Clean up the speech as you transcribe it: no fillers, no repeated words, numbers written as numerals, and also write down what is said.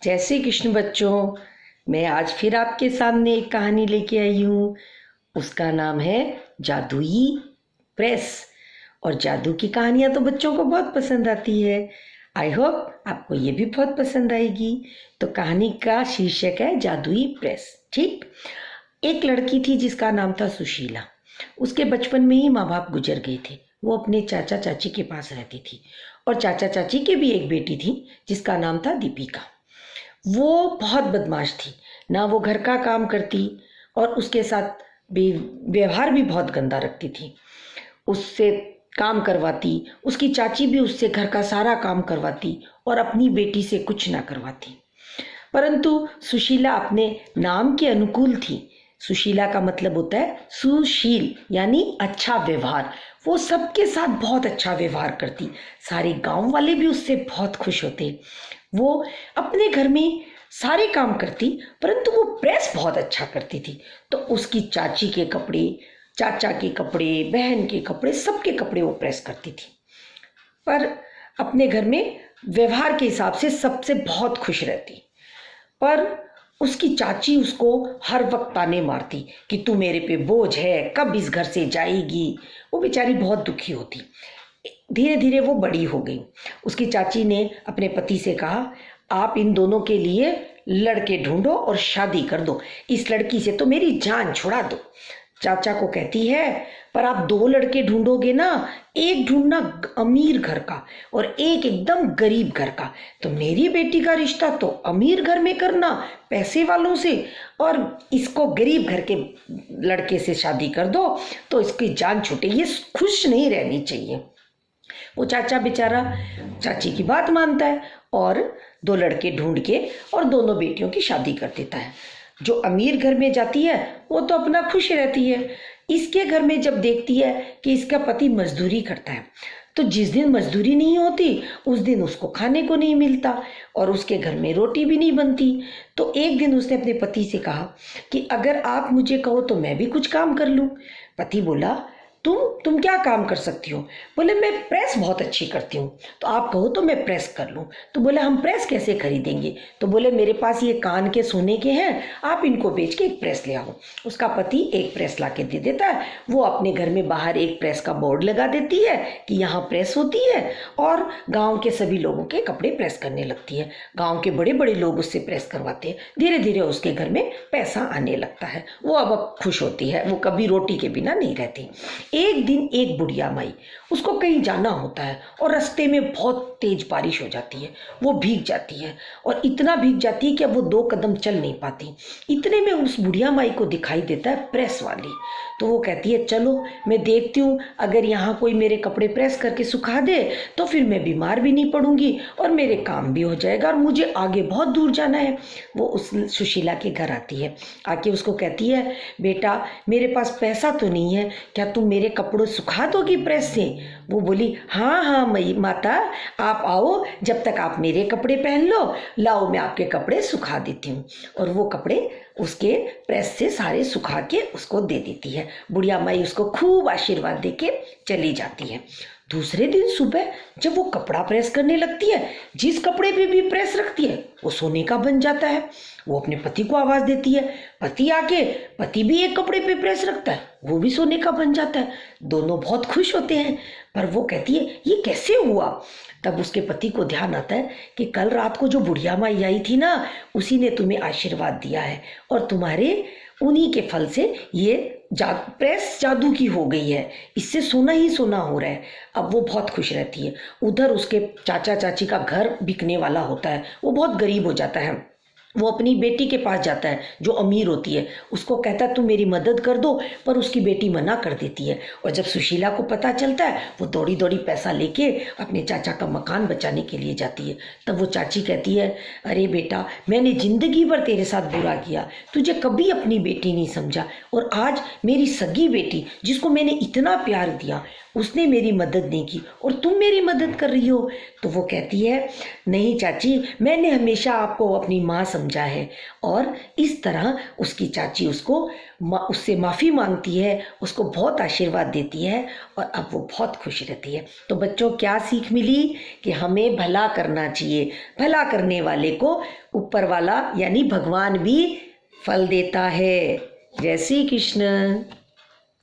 जय श्री कृष्ण बच्चों। मैं आज फिर आपके सामने एक कहानी लेके आई हूँ। उसका नाम है जादुई प्रेस। और जादू की कहानियाँ तो बच्चों को बहुत पसंद आती है। आई होप आपको ये भी बहुत पसंद आएगी। तो कहानी का शीर्षक है जादुई प्रेस। ठीक, एक लड़की थी जिसका नाम था सुशीला। उसके बचपन में ही माँ बाप गुजर गए थे। वो अपने चाचा चाची के पास रहती थी और चाचा चाची की भी एक बेटी थी जिसका नाम था दीपिका। वो बहुत बदमाश थी, ना वो घर का काम करती और उसके साथ व्यवहार भी बहुत गंदा रखती थी। उससे काम करवाती, उसकी चाची भी उससे घर का सारा काम करवाती और अपनी बेटी से कुछ ना करवाती। परंतु सुशीला अपने नाम के अनुकूल थी। सुशीला का मतलब होता है सुशील, यानी अच्छा व्यवहार। वो सबके साथ बहुत अच्छा व्यवहार करती। सारे गांव वाले भी उससे बहुत खुश होते। वो अपने घर में सारे काम करती, परंतु वो प्रेस बहुत अच्छा करती थी। तो उसकी चाची के कपड़े, चाचा के कपड़े, बहन के कपड़े, सबके कपड़े वो प्रेस करती थी। पर अपने घर में व्यवहार के हिसाब से सबसे बहुत खुश रहती। पर उसकी चाची उसको हर वक्त ताने मारती कि तू मेरे पे बोझ है, कब इस घर से जाएगी। वो बेचारी बहुत दुखी होती। धीरे धीरे वो बड़ी हो गई। उसकी चाची ने अपने पति से कहा, आप इन दोनों के लिए लड़के ढूंढो और शादी कर दो। इस लड़की से तो मेरी जान छुड़ा दो। चाचा को कहती है, पर आप दो लड़के ढूंढोगे ना, एक ढूंढना अमीर घर का और एक एकदम गरीब घर का। तो मेरी बेटी का रिश्ता तो अमीर घर में करना, पैसे वालों से, और इसको गरीब घर के लड़के से शादी कर दो तो इसकी जान छूटे। ये खुश नहीं रहनी चाहिए। वो चाचा बेचारा चाची की बात मानता है और दो लड़के ढूंढ के और दोनों बेटियों की शादी कर देता है। जो अमीर घर में जाती है वो तो अपना खुश रहती है। इसके घर में जब देखती है कि इसका पति मजदूरी करता है, तो जिस दिन मजदूरी नहीं होती उस दिन उसको खाने को नहीं मिलता और उसके घर में रोटी भी नहीं बनती। तो एक दिन उसने अपने पति से कहा कि अगर आप मुझे कहो तो मैं भी कुछ काम कर लूँ। पति बोला, तुम क्या काम कर सकती हो? बोले, मैं प्रेस बहुत अच्छी करती हूँ, तो आप कहो तो मैं प्रेस कर लूँ। तो बोले, हम प्रेस कैसे खरीदेंगे? तो बोले, मेरे पास ये कान के सोने के हैं, आप इनको बेच के एक प्रेस ले आओ। उसका पति एक प्रेस ला के दे देता है। वो अपने घर में बाहर एक प्रेस का बोर्ड लगा देती है कि यहाँ प्रेस होती है और गाँव के सभी लोगों के कपड़े प्रेस करने लगती है। गाँव के बड़े बड़े लोग उससे प्रेस करवाते हैं। धीरे धीरे उसके घर में पैसा आने लगता है। वो अब खुश होती है, वो कभी रोटी के बिना नहीं रहती। एक दिन एक बुढ़िया माई, उसको कहीं जाना होता है और रास्ते में बहुत तेज बारिश हो जाती है। वो भीग जाती है और इतना भीग जाती है कि अब वो दो कदम चल नहीं पाती। इतने में उस बुढ़िया माई को दिखाई देता है प्रेस वाली। तो वो कहती है, चलो मैं देखती हूँ, अगर यहाँ कोई मेरे कपड़े प्रेस करके सुखा दे तो फिर मैं बीमार भी नहीं पड़ूंगी और मेरे काम भी हो जाएगा और मुझे आगे बहुत दूर जाना है। वो उस सुशीला के घर आती है। आके उसको कहती है, बेटा मेरे पास पैसा तो नहीं है, क्या तुम मेरे कपड़े सुखा दोगी प्रेस से? वो बोली, हाँ हाँ माता, आप आओ, जब तक आप मेरे कपड़े पहन लो, लाओ मैं आपके कपड़े सुखा देती हूँ। और वो कपड़े उसके प्रेस से सारे सुखा के उसको दे देती है। बुढ़िया माई उसको खूब आशीर्वाद दे के चली जाती है। दूसरे दिन सुबह जब वो कपड़ा प्रेस करने लगती है, जिस कपड़े पे भी प्रेस रखती है वो सोने का बन जाता है। वो अपने पति को आवाज देती है। पति आके, पति भी एक कपड़े पे प्रेस रखता है, वो भी सोने का बन जाता है। दोनों बहुत खुश होते हैं। पर वो कहती है, ये कैसे हुआ? तब उसके पति को ध्यान आता है कि कल रात को जो बुढ़िया माई आई थी ना, उसी ने तुम्हें आशीर्वाद दिया है और तुम्हारे उन्हीं के फल से ये प्रेस जादू की हो गई है। इससे सोना ही सोना हो रहा है। अब वो बहुत खुश रहती है। उधर उसके चाचा चाची का घर बिकने वाला होता है। वो बहुत गरीब हो जाता है। वो अपनी बेटी के पास जाता है जो अमीर होती है। उसको कहता है, तुम मेरी मदद कर दो, पर उसकी बेटी मना कर देती है। और जब सुशीला को पता चलता है, वो दौड़ी दौड़ी पैसा लेके अपने चाचा का मकान बचाने के लिए जाती है। तब वो चाची कहती है, अरे बेटा, मैंने जिंदगी भर तेरे साथ बुरा किया, तुझे कभी अपनी बेटी नहीं समझा, और आज मेरी सगी बेटी जिसको मैंने इतना प्यार दिया, उसने मेरी मदद नहीं की और तुम मेरी मदद कर रही हो। तो वो कहती है, नहीं चाची, मैंने हमेशा आपको अपनी माँ समझा है। और इस तरह उसकी चाची उससे माफ़ी मांगती है, उसको बहुत आशीर्वाद देती है और अब वो बहुत खुश रहती है। तो बच्चों, क्या सीख मिली कि हमें भला करना चाहिए। भला करने वाले को ऊपर वाला यानी भगवान भी फल देता है। जय श्री कृष्ण।